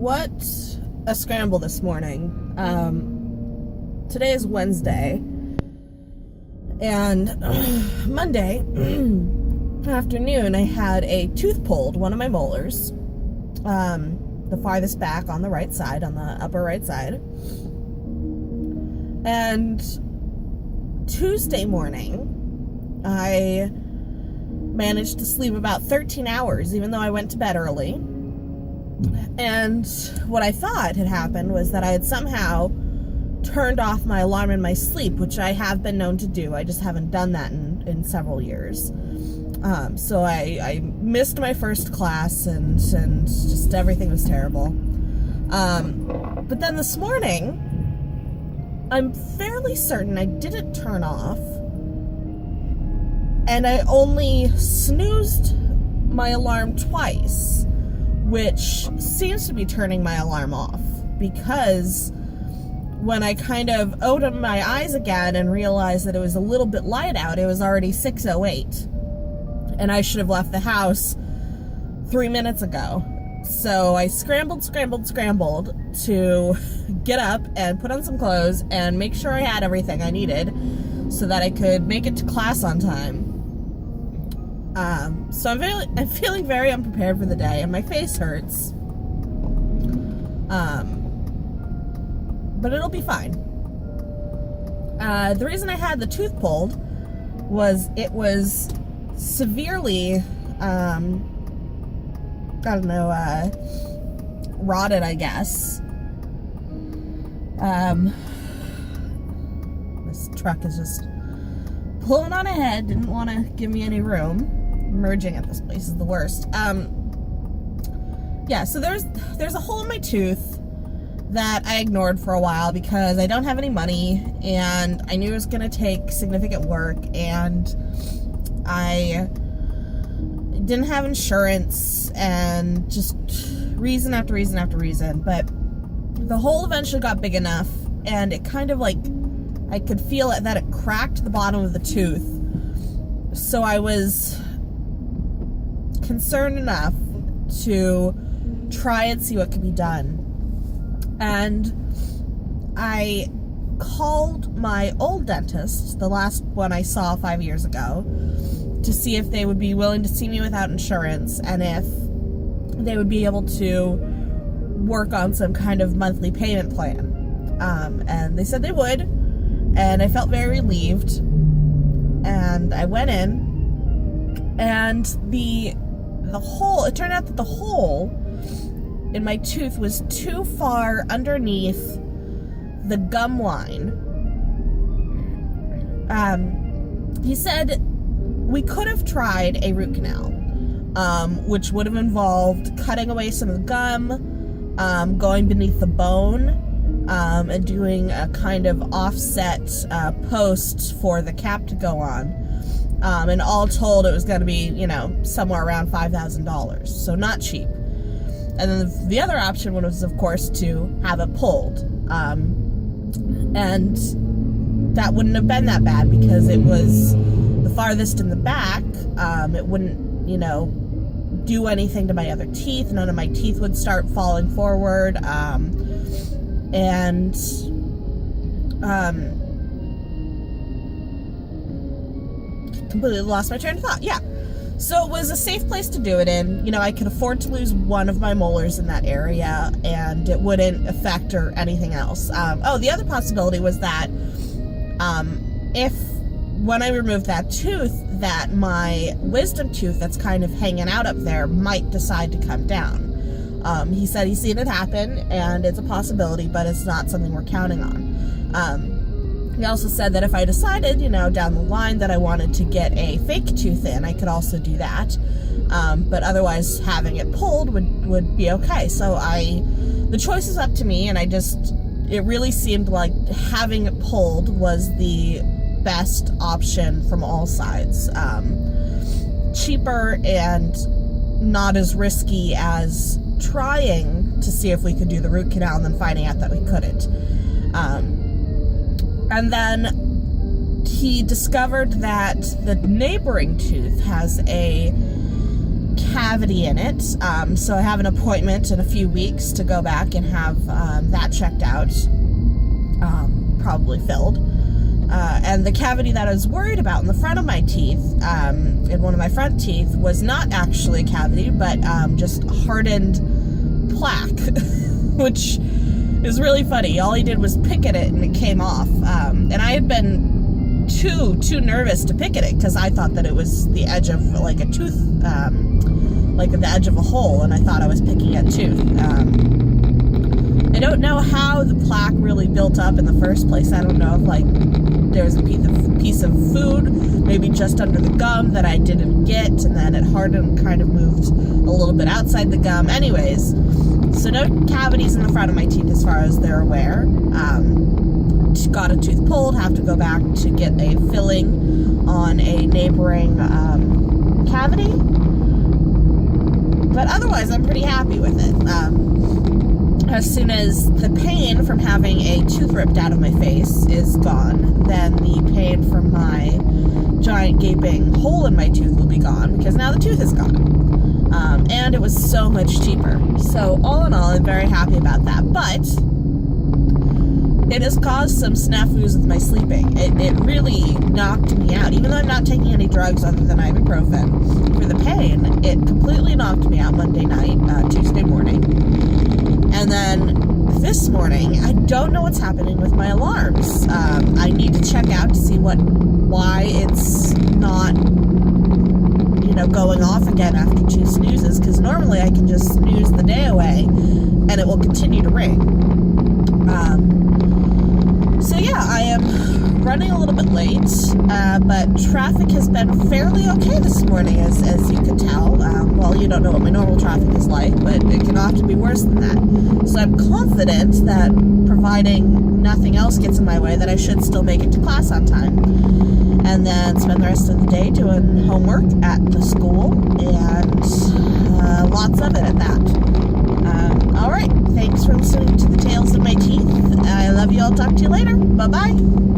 What a scramble this morning. Today is Wednesday, and Monday afternoon I had a tooth pulled, one of my molars, the farthest back on the right side, on the upper right side. And Tuesday morning, I managed to sleep about 13 hours, even though I went to bed early. And what I thought had happened was that I had somehow turned off my alarm in my sleep, which I have been known to do. I just haven't done that in several years. So I missed my first class, and just everything was terrible. But then this morning, I'm fairly certain I didn't turn off, and I only snoozed my alarm twice, which seems to be turning my alarm off, because when I kind of opened my eyes again and realized that it was a little bit light out, it was already 6:08, and I should have left the house 3 minutes ago. So I scrambled to get up and put on some clothes and make sure I had everything I needed so that I could make it to class on time. So I'm feeling very unprepared for the day, and my face hurts. But it'll be fine. The reason I had the tooth pulled was it was severely, rotted, I guess. This truck is just pulling on ahead, didn't want to give me any room. Merging at this place is the worst. Yeah, so there's a hole in my tooth that I ignored for a while because I don't have any money, and I knew it was going to take significant work, and I didn't have insurance, and just reason after reason after reason. But the hole eventually got big enough, and it kind of like, I could feel it, that it cracked the bottom of the tooth. So I was concerned enough to try and see what could be done. And I called my old dentist, the last one I saw 5 years ago, to see if they would be willing to see me without insurance, and if they would be able to work on some kind of monthly payment plan. And they said they would, and I felt very relieved. And I went in, and the hole, it turned out that the hole in my tooth was too far underneath the gum line. He said we could have tried a root canal, which would have involved cutting away some of the gum, going beneath the bone, and doing a kind of offset post for the cap to go on. And all told, it was going to be, somewhere around $5,000, so not cheap. And then the other option was, of course, to have it pulled. And that wouldn't have been that bad because it was the farthest in the back. It wouldn't, do anything to my other teeth. None of my teeth would start falling forward. Completely lost my train of thought. Yeah. So it was a safe place to do it in. I could afford to lose one of my molars in that area, and it wouldn't affect or anything else. The other possibility was that if, when I removed that tooth, that my wisdom tooth that's kind of hanging out up there might decide to come down. He said he's seen it happen, and it's a possibility, but it's not something we're counting on. He also said that if I decided, down the line that I wanted to get a fake tooth in, I could also do that. But otherwise, having it pulled would be okay. So the choice is up to me, and it really seemed like having it pulled was the best option from all sides. Cheaper and not as risky as trying to see if we could do the root canal and then finding out that we couldn't. And then he discovered that the neighboring tooth has a cavity in it. So I have an appointment in a few weeks to go back and have that checked out, probably filled. And the cavity that I was worried about in the front of my teeth, in one of my front teeth, was not actually a cavity, but just hardened plaque, which is really funny. All he did was pick at it and it came off. And I had been too nervous to pick at it because I thought that it was the edge of like a tooth, like the edge of a hole, and I thought I was picking at tooth. I don't know how the plaque really built up in the first place. I don't know if like there was a piece of food maybe just under the gum that I didn't get, and then it hardened, kind of moved a little bit outside the gum. Anyways, so no cavities in the front of my teeth as far as they're aware. Got a tooth pulled, have to go back to get a filling on a neighboring cavity. But otherwise, I'm pretty happy with it. As soon as the pain from having a tooth ripped out of my face is gone, then the pain from my giant gaping hole in my tooth will be gone, because now the tooth is gone. And it was so much cheaper. So all in all, I'm very happy about that. But it has caused some snafus with my sleeping. It really knocked me out. Even though I'm not taking any drugs other than ibuprofen for the pain, it completely knocked me out Monday night, Tuesday morning. And then this morning, I don't know what's happening with my alarms. I need to check out to see why it's not, going off again after 2 snoozes, because normally I can just snooze the day away and it will continue to ring. So yeah, I am running a little bit late, but traffic has been fairly okay this morning, as you can tell. Well, you don't know what my normal traffic is like, but it can often be worse than that. So I'm confident that, providing nothing else gets in my way, that I should still make it to class on time. And then spend the rest of the day doing homework at the school, and lots of it at that. All right, thanks for listening to the Tales of My Teeth. I love you all. Talk to you later. Bye-bye.